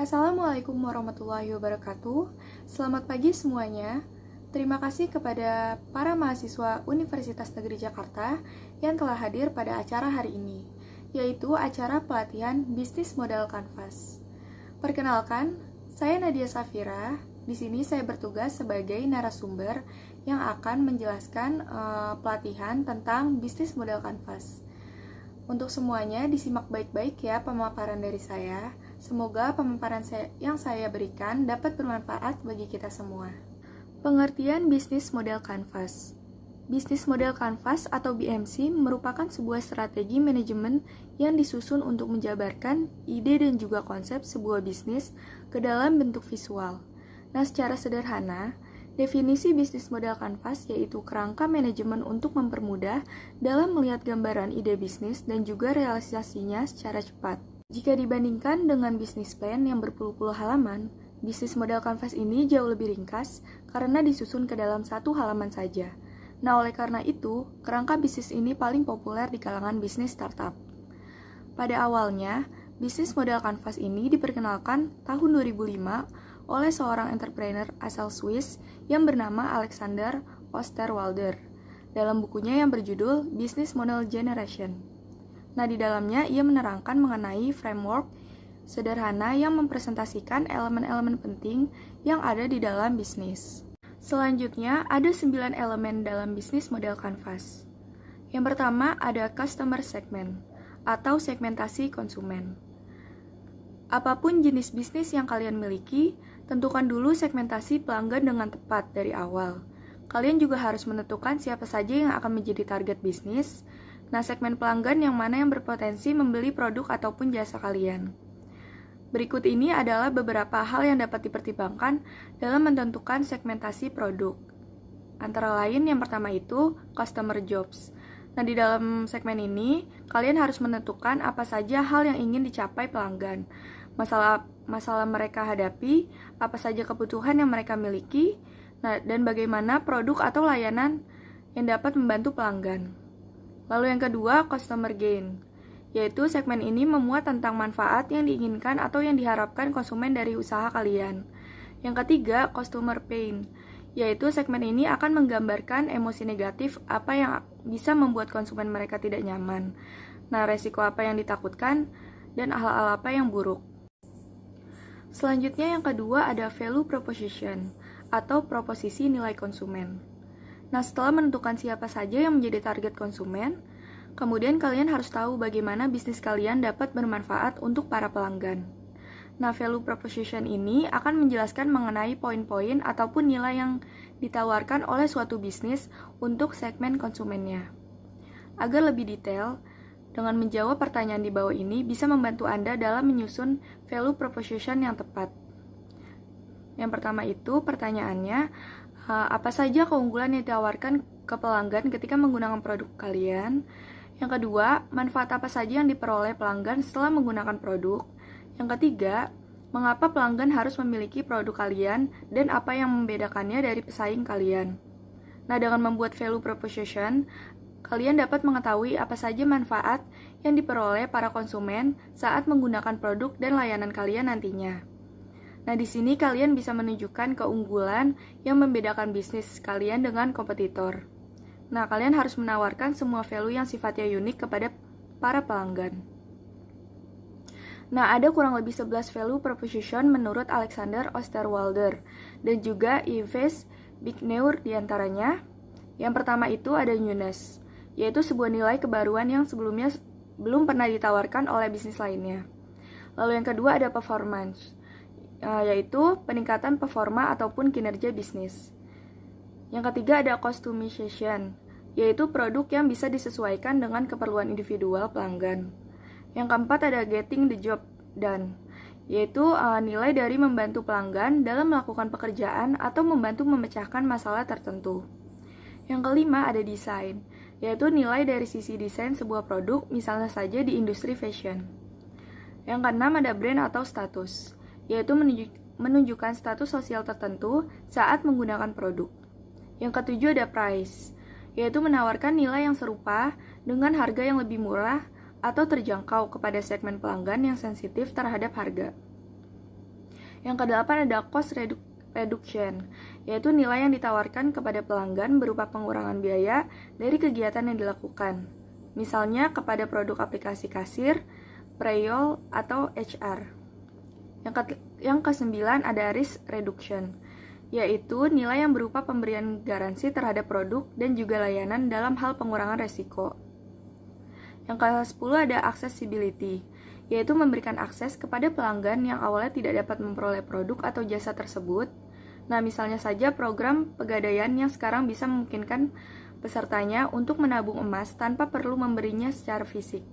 Assalamualaikum warahmatullahi wabarakatuh. Selamat pagi semuanya. Terima kasih kepada para mahasiswa Universitas Negeri Jakarta yang telah hadir pada acara hari ini, yaitu acara pelatihan Bisnis Modal Kanvas. Perkenalkan, saya Nadia Safira. Di sini saya bertugas sebagai narasumber yang akan menjelaskan pelatihan tentang Bisnis Modal Kanvas. Untuk semuanya disimak baik-baik ya pemaparan dari saya. Semoga pemaparan yang saya berikan dapat bermanfaat bagi kita semua. Pengertian bisnis model kanvas. Bisnis model kanvas atau BMC merupakan sebuah strategi manajemen yang disusun untuk menjabarkan ide dan juga konsep sebuah bisnis ke dalam bentuk visual. Nah, secara sederhana, definisi bisnis model kanvas yaitu kerangka manajemen untuk mempermudah dalam melihat gambaran ide bisnis dan juga realisasinya secara cepat. Jika dibandingkan dengan bisnis plan yang berpuluh-puluh halaman, bisnis model kanvas ini jauh lebih ringkas karena disusun ke dalam satu halaman saja. Nah, oleh karena itu, kerangka bisnis ini paling populer di kalangan bisnis startup. Pada awalnya, bisnis model kanvas ini diperkenalkan tahun 2005 oleh seorang entrepreneur asal Swiss yang bernama Alexander Osterwalder dalam bukunya yang berjudul Business Model Generation. Nah, di dalamnya ia menerangkan mengenai framework sederhana yang mempresentasikan elemen-elemen penting yang ada di dalam bisnis. Selanjutnya, ada 9 elemen dalam bisnis model kanvas. Yang pertama ada customer segment atau segmentasi konsumen. Apapun jenis bisnis yang kalian miliki, tentukan dulu segmentasi pelanggan dengan tepat dari awal. Kalian juga harus menentukan siapa saja yang akan menjadi target bisnis. Nah, segmen pelanggan yang mana yang berpotensi membeli produk ataupun jasa kalian. Berikut ini adalah beberapa hal yang dapat dipertimbangkan dalam menentukan segmentasi produk. Antara lain, yang pertama itu customer jobs. Nah, di dalam segmen ini, kalian harus menentukan apa saja hal yang ingin dicapai pelanggan. Masalah mereka hadapi, apa saja kebutuhan yang mereka miliki, dan bagaimana produk atau layanan yang dapat membantu pelanggan. Lalu yang kedua, customer gain, yaitu segmen ini memuat tentang manfaat yang diinginkan atau yang diharapkan konsumen dari usaha kalian. Yang ketiga, customer pain, yaitu segmen ini akan menggambarkan emosi negatif apa yang bisa membuat konsumen mereka tidak nyaman. Nah, resiko apa yang ditakutkan dan hal-hal apa yang buruk. Selanjutnya yang kedua ada value proposition atau proposisi nilai konsumen. Nah, setelah menentukan siapa saja yang menjadi target konsumen, kemudian kalian harus tahu bagaimana bisnis kalian dapat bermanfaat untuk para pelanggan. Nah, value proposition ini akan menjelaskan mengenai poin-poin ataupun nilai yang ditawarkan oleh suatu bisnis untuk segmen konsumennya. Agar lebih detail, dengan menjawab pertanyaan di bawah ini bisa membantu Anda dalam menyusun value proposition yang tepat. Yang pertama itu pertanyaannya, apa saja keunggulan yang ditawarkan ke pelanggan ketika menggunakan produk kalian? Yang kedua, manfaat apa saja yang diperoleh pelanggan setelah menggunakan produk? Yang ketiga, mengapa pelanggan harus memiliki produk kalian dan apa yang membedakannya dari pesaing kalian? Nah, dengan membuat value proposition, kalian dapat mengetahui apa saja manfaat yang diperoleh para konsumen saat menggunakan produk dan layanan kalian nantinya. Nah, di sini kalian bisa menunjukkan keunggulan yang membedakan bisnis kalian dengan kompetitor. Nah, kalian harus menawarkan semua value yang sifatnya unik kepada para pelanggan. Nah, ada kurang lebih 11 value proposition menurut Alexander Osterwalder dan juga Yves Bigneur diantaranya. Yang pertama itu ada newness, yaitu sebuah nilai kebaruan yang sebelumnya belum pernah ditawarkan oleh bisnis lainnya. Lalu yang kedua ada performance, yaitu peningkatan performa ataupun kinerja bisnis. Yang ketiga ada customization, yaitu produk yang bisa disesuaikan dengan keperluan individual pelanggan. Yang keempat ada getting the job done, yaitu nilai dari membantu pelanggan dalam melakukan pekerjaan atau membantu memecahkan masalah tertentu. Yang kelima ada desain, yaitu nilai dari sisi desain sebuah produk, misalnya saja di industri fashion. Yang keenam ada brand atau status, yaitu menunjukkan status sosial tertentu saat menggunakan produk. Yang ketujuh ada price, yaitu menawarkan nilai yang serupa dengan harga yang lebih murah atau terjangkau kepada segmen pelanggan yang sensitif terhadap harga. Yang kedelapan ada cost reduction, yaitu nilai yang ditawarkan kepada pelanggan berupa pengurangan biaya dari kegiatan yang dilakukan. Misalnya kepada produk aplikasi kasir, payroll, atau HR. Yang kesembilan ada risk reduction, yaitu nilai yang berupa pemberian garansi terhadap produk dan juga layanan dalam hal pengurangan resiko. Yang ke-10 ada accessibility, yaitu memberikan akses kepada pelanggan yang awalnya tidak dapat memperoleh produk atau jasa tersebut. Nah, misalnya saja program pegadaian yang sekarang bisa memungkinkan pesertanya untuk menabung emas tanpa perlu memberinya secara fisik.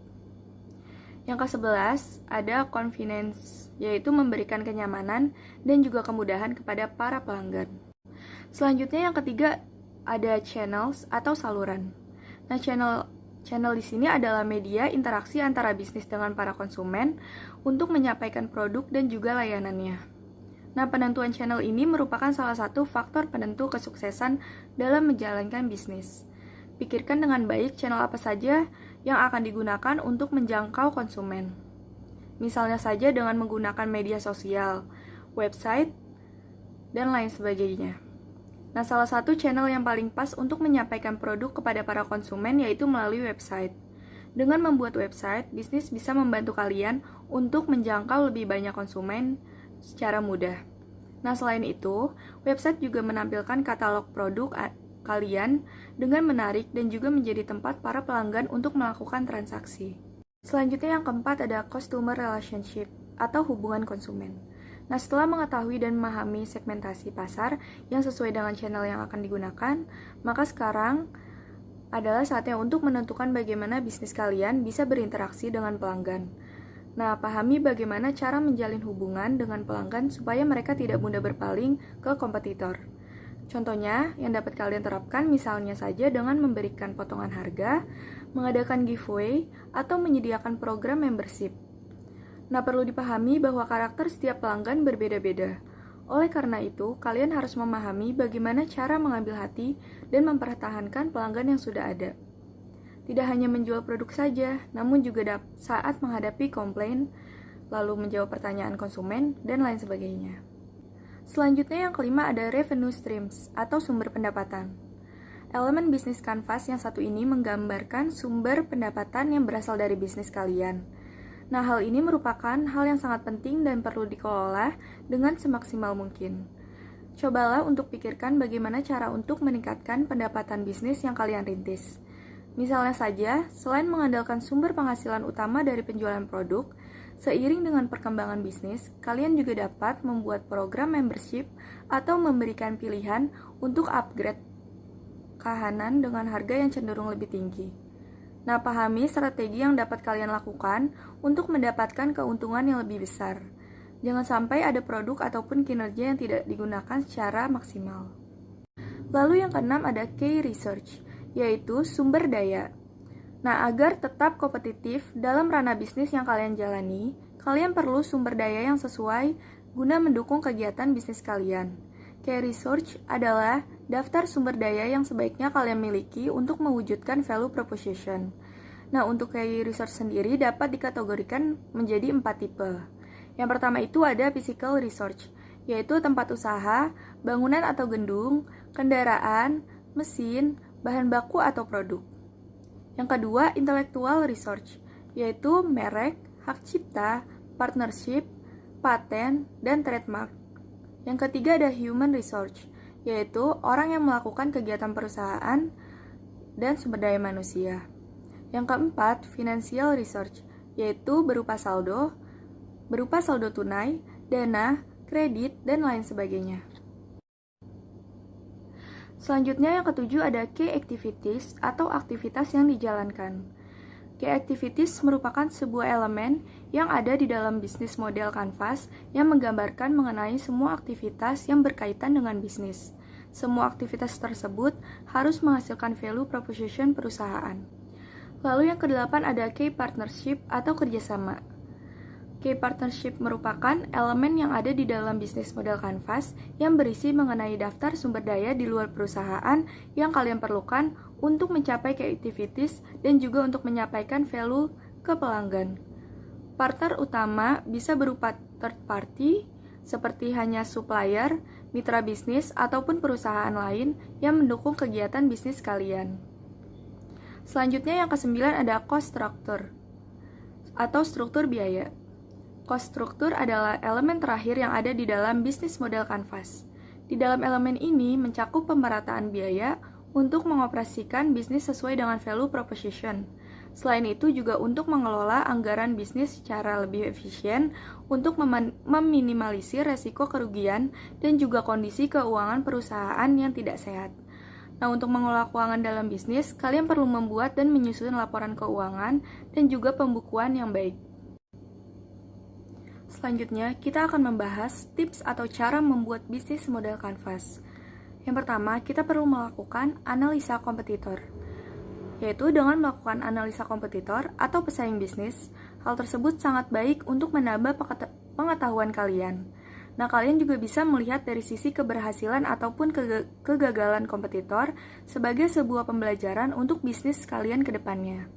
Yang ke-11 ada convenience, yaitu memberikan kenyamanan dan juga kemudahan kepada para pelanggan. Selanjutnya yang ketiga ada channels atau saluran. Nah, Channel di sini adalah media interaksi antara bisnis dengan para konsumen untuk menyampaikan produk dan juga layanannya. Nah, penentuan channel ini merupakan salah satu faktor penentu kesuksesan dalam menjalankan bisnis. Pikirkan dengan baik channel apa saja yang akan digunakan untuk menjangkau konsumen. Misalnya saja dengan menggunakan media sosial, website, dan lain sebagainya. Nah, salah satu channel yang paling pas untuk menyampaikan produk kepada para konsumen yaitu melalui website. Dengan membuat website, bisnis bisa membantu kalian untuk menjangkau lebih banyak konsumen secara mudah. Nah, selain itu, website juga menampilkan katalog produk kalian dengan menarik dan juga menjadi tempat para pelanggan untuk melakukan transaksi. Selanjutnya yang keempat ada customer relationship atau hubungan konsumen. Nah, setelah mengetahui dan memahami segmentasi pasar yang sesuai dengan channel yang akan digunakan, maka sekarang adalah saatnya untuk menentukan bagaimana bisnis kalian bisa berinteraksi dengan pelanggan. Nah, pahami bagaimana cara menjalin hubungan dengan pelanggan supaya mereka tidak mudah berpaling ke kompetitor. Contohnya, yang dapat kalian terapkan misalnya saja dengan memberikan potongan harga, mengadakan giveaway, atau menyediakan program membership. Nah, perlu dipahami bahwa karakter setiap pelanggan berbeda-beda. Oleh karena itu, kalian harus memahami bagaimana cara mengambil hati dan mempertahankan pelanggan yang sudah ada. Tidak hanya menjual produk saja, namun juga saat menghadapi komplain, lalu menjawab pertanyaan konsumen, dan lain sebagainya. Selanjutnya yang kelima ada revenue streams atau sumber pendapatan. Elemen bisnis kanvas yang satu ini menggambarkan sumber pendapatan yang berasal dari bisnis kalian. Nah, hal ini merupakan hal yang sangat penting dan perlu dikelola dengan semaksimal mungkin. Cobalah untuk pikirkan bagaimana cara untuk meningkatkan pendapatan bisnis yang kalian rintis. Misalnya saja, selain mengandalkan sumber penghasilan utama dari penjualan produk, seiring dengan perkembangan bisnis, kalian juga dapat membuat program membership atau memberikan pilihan untuk upgrade kahanan dengan harga yang cenderung lebih tinggi. Nah, pahami strategi yang dapat kalian lakukan untuk mendapatkan keuntungan yang lebih besar. Jangan sampai ada produk ataupun kinerja yang tidak digunakan secara maksimal. Lalu yang keenam ada key research, yaitu sumber daya. Nah, agar tetap kompetitif dalam ranah bisnis yang kalian jalani, kalian perlu sumber daya yang sesuai guna mendukung kegiatan bisnis kalian. Key research adalah daftar sumber daya yang sebaiknya kalian miliki untuk mewujudkan value proposition. Nah, untuk key research sendiri dapat dikategorikan menjadi 4 tipe. Yang pertama itu ada physical research, yaitu tempat usaha, bangunan atau gedung, kendaraan, mesin, bahan baku atau produk. Yang kedua, intellectual research, yaitu merek, hak cipta, partnership, paten, dan trademark. Yang ketiga ada human research, yaitu orang yang melakukan kegiatan perusahaan dan sumber daya manusia. Yang keempat, financial research, yaitu berupa saldo tunai, dana, kredit, dan lain sebagainya. Selanjutnya yang ketujuh ada key activities atau aktivitas yang dijalankan. Key activities merupakan sebuah elemen yang ada di dalam bisnis model kanvas yang menggambarkan mengenai semua aktivitas yang berkaitan dengan bisnis. Semua aktivitas tersebut harus menghasilkan value proposition perusahaan. Lalu yang kedelapan ada key partnership atau kerjasama. Key partnership merupakan elemen yang ada di dalam bisnis model kanvas yang berisi mengenai daftar sumber daya di luar perusahaan yang kalian perlukan untuk mencapai key activities dan juga untuk menyampaikan value ke pelanggan. Partner utama bisa berupa third party seperti hanya supplier, mitra bisnis, ataupun perusahaan lain yang mendukung kegiatan bisnis kalian. Selanjutnya yang kesembilan ada cost structure atau struktur biaya. Cost structure adalah elemen terakhir yang ada di dalam bisnis model Canvas. Di dalam elemen ini mencakup pemerataan biaya untuk mengoperasikan bisnis sesuai dengan value proposition. Selain itu juga untuk mengelola anggaran bisnis secara lebih efisien untuk meminimalisir resiko kerugian dan juga kondisi keuangan perusahaan yang tidak sehat. Nah, untuk mengelola keuangan dalam bisnis, kalian perlu membuat dan menyusun laporan keuangan dan juga pembukuan yang baik. Selanjutnya, kita akan membahas tips atau cara membuat bisnis model Canvas. Yang pertama, kita perlu melakukan analisa kompetitor, yaitu dengan melakukan analisa kompetitor atau pesaing bisnis. Hal tersebut sangat baik untuk menambah pengetahuan kalian. Nah, kalian juga bisa melihat dari sisi keberhasilan ataupun kegagalan kompetitor sebagai sebuah pembelajaran untuk bisnis kalian ke depannya.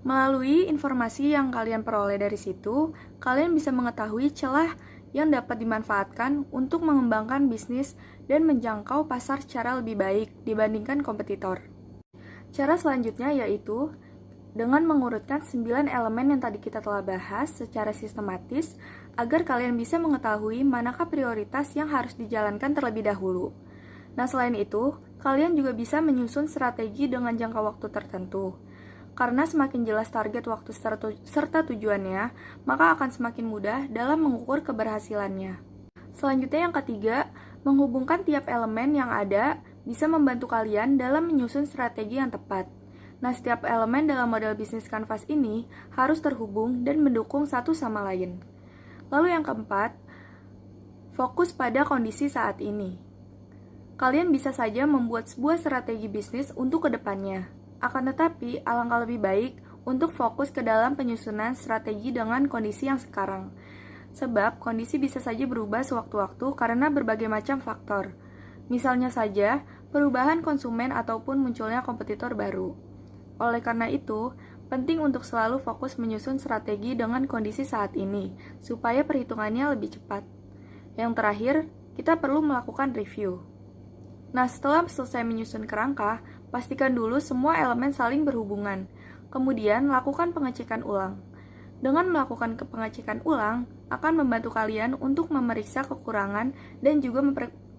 Melalui informasi yang kalian peroleh dari situ, kalian bisa mengetahui celah yang dapat dimanfaatkan untuk mengembangkan bisnis dan menjangkau pasar secara lebih baik dibandingkan kompetitor. Cara selanjutnya yaitu dengan mengurutkan 9 elemen yang tadi kita telah bahas secara sistematis agar kalian bisa mengetahui manakah prioritas yang harus dijalankan terlebih dahulu. Nah, selain itu, kalian juga bisa menyusun strategi dengan jangka waktu tertentu. Karena semakin jelas target waktu serta tujuannya, maka akan semakin mudah dalam mengukur keberhasilannya. Selanjutnya yang ketiga, menghubungkan tiap elemen yang ada bisa membantu kalian dalam menyusun strategi yang tepat. Nah, setiap elemen dalam model bisnis Canvas ini harus terhubung dan mendukung satu sama lain. Lalu yang keempat, fokus pada kondisi saat ini. Kalian bisa saja membuat sebuah strategi bisnis untuk kedepannya. Akan tetapi, alangkah lebih baik untuk fokus ke dalam penyusunan strategi dengan kondisi yang sekarang. Sebab, kondisi bisa saja berubah sewaktu-waktu karena berbagai macam faktor. Misalnya saja, perubahan konsumen ataupun munculnya kompetitor baru. Oleh karena itu, penting untuk selalu fokus menyusun strategi dengan kondisi saat ini, supaya perhitungannya lebih cepat. Yang terakhir, kita perlu melakukan review. Nah, setelah selesai menyusun kerangka, pastikan dulu semua elemen saling berhubungan. Kemudian, lakukan pengecekan ulang. Dengan melakukan pengecekan ulang, akan membantu kalian untuk memeriksa kekurangan dan juga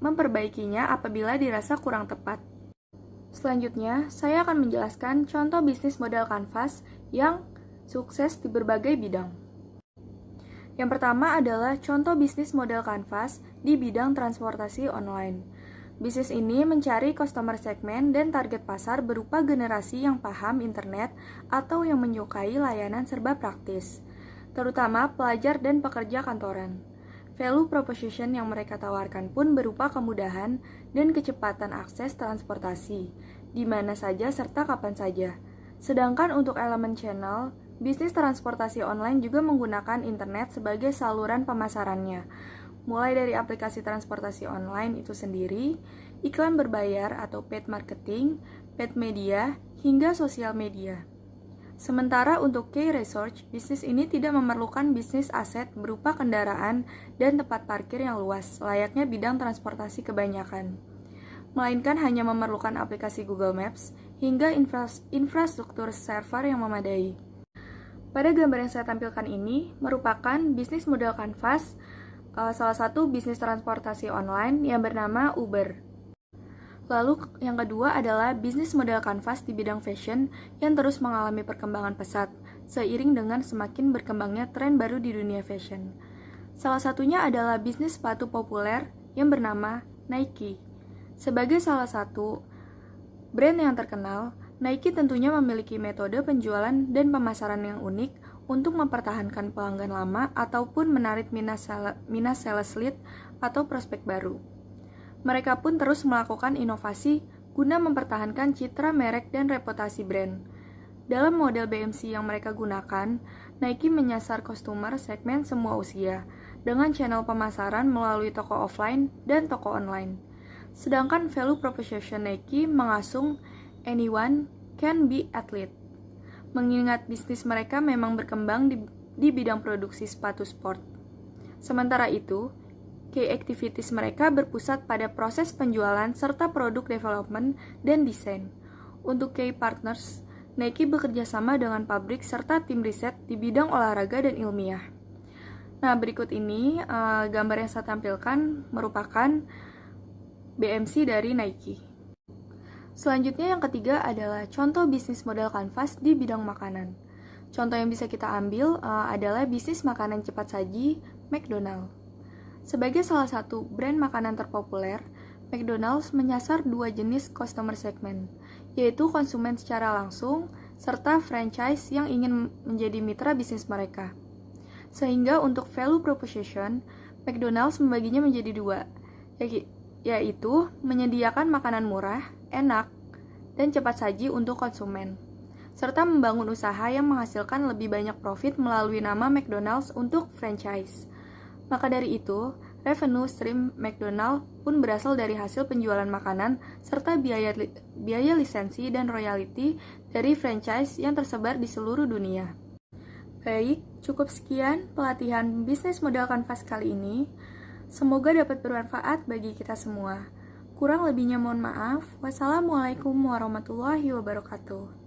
memperbaikinya apabila dirasa kurang tepat. Selanjutnya, saya akan menjelaskan contoh bisnis model Canvas yang sukses di berbagai bidang. Yang pertama adalah contoh bisnis model Canvas di bidang transportasi online. Bisnis ini mencari customer segmen dan target pasar berupa generasi yang paham internet atau yang menyukai layanan serba praktis, terutama pelajar dan pekerja kantoran. Value proposition yang mereka tawarkan pun berupa kemudahan dan kecepatan akses transportasi, di mana saja serta kapan saja. Sedangkan untuk elemen channel, bisnis transportasi online juga menggunakan internet sebagai saluran pemasarannya, mulai dari aplikasi transportasi online itu sendiri, iklan berbayar atau paid marketing, paid media, hingga sosial media. Sementara untuk key research, bisnis ini tidak memerlukan bisnis aset berupa kendaraan dan tempat parkir yang luas, layaknya bidang transportasi kebanyakan. Melainkan hanya memerlukan aplikasi Google Maps hingga infrastruktur server yang memadai. Pada gambar yang saya tampilkan ini merupakan bisnis model Canvas, salah satu bisnis transportasi online yang bernama Uber. Lalu yang kedua adalah bisnis model Canvas di bidang fashion yang terus mengalami perkembangan pesat, seiring dengan semakin berkembangnya tren baru di dunia fashion. Salah satunya adalah bisnis sepatu populer yang bernama Nike. Sebagai salah satu brand yang terkenal, Nike tentunya memiliki metode penjualan dan pemasaran yang unik untuk mempertahankan pelanggan lama ataupun menarik minat sales lead atau prospek baru. Mereka pun terus melakukan inovasi guna mempertahankan citra merek dan reputasi brand. Dalam model BMC yang mereka gunakan, Nike menyasar customer segmen semua usia, dengan channel pemasaran melalui toko offline dan toko online. Sedangkan value proposition Nike mengasung anyone can be athlete. Mengingat bisnis mereka memang berkembang di bidang produksi sepatu sport. Sementara itu, Key activities mereka berpusat pada proses penjualan serta produk development dan desain. Untuk key partners, Nike bekerja sama dengan pabrik serta tim riset di bidang olahraga dan ilmiah. Nah, berikut ini gambar yang saya tampilkan merupakan BMC dari Nike. Selanjutnya yang ketiga adalah contoh bisnis model kanvas di bidang makanan. Contoh yang bisa kita ambil adalah bisnis makanan cepat saji McDonald. Sebagai salah satu brand makanan terpopuler, McDonald's menyasar dua jenis customer segment, yaitu konsumen secara langsung serta franchise yang ingin menjadi mitra bisnis mereka. Sehingga untuk value proposition, McDonald's membaginya menjadi dua, yaitu menyediakan makanan murah, enak, dan cepat saji untuk konsumen, serta membangun usaha yang menghasilkan lebih banyak profit melalui nama McDonald's untuk franchise. Maka dari itu, revenue stream McDonald's pun berasal dari hasil penjualan makanan serta biaya lisensi dan royalti dari franchise yang tersebar di seluruh dunia. Baik, cukup sekian pelatihan bisnis model kanvas kali ini. Semoga dapat bermanfaat bagi kita semua. Kurang lebihnya mohon maaf. Wassalamualaikum warahmatullahi wabarakatuh.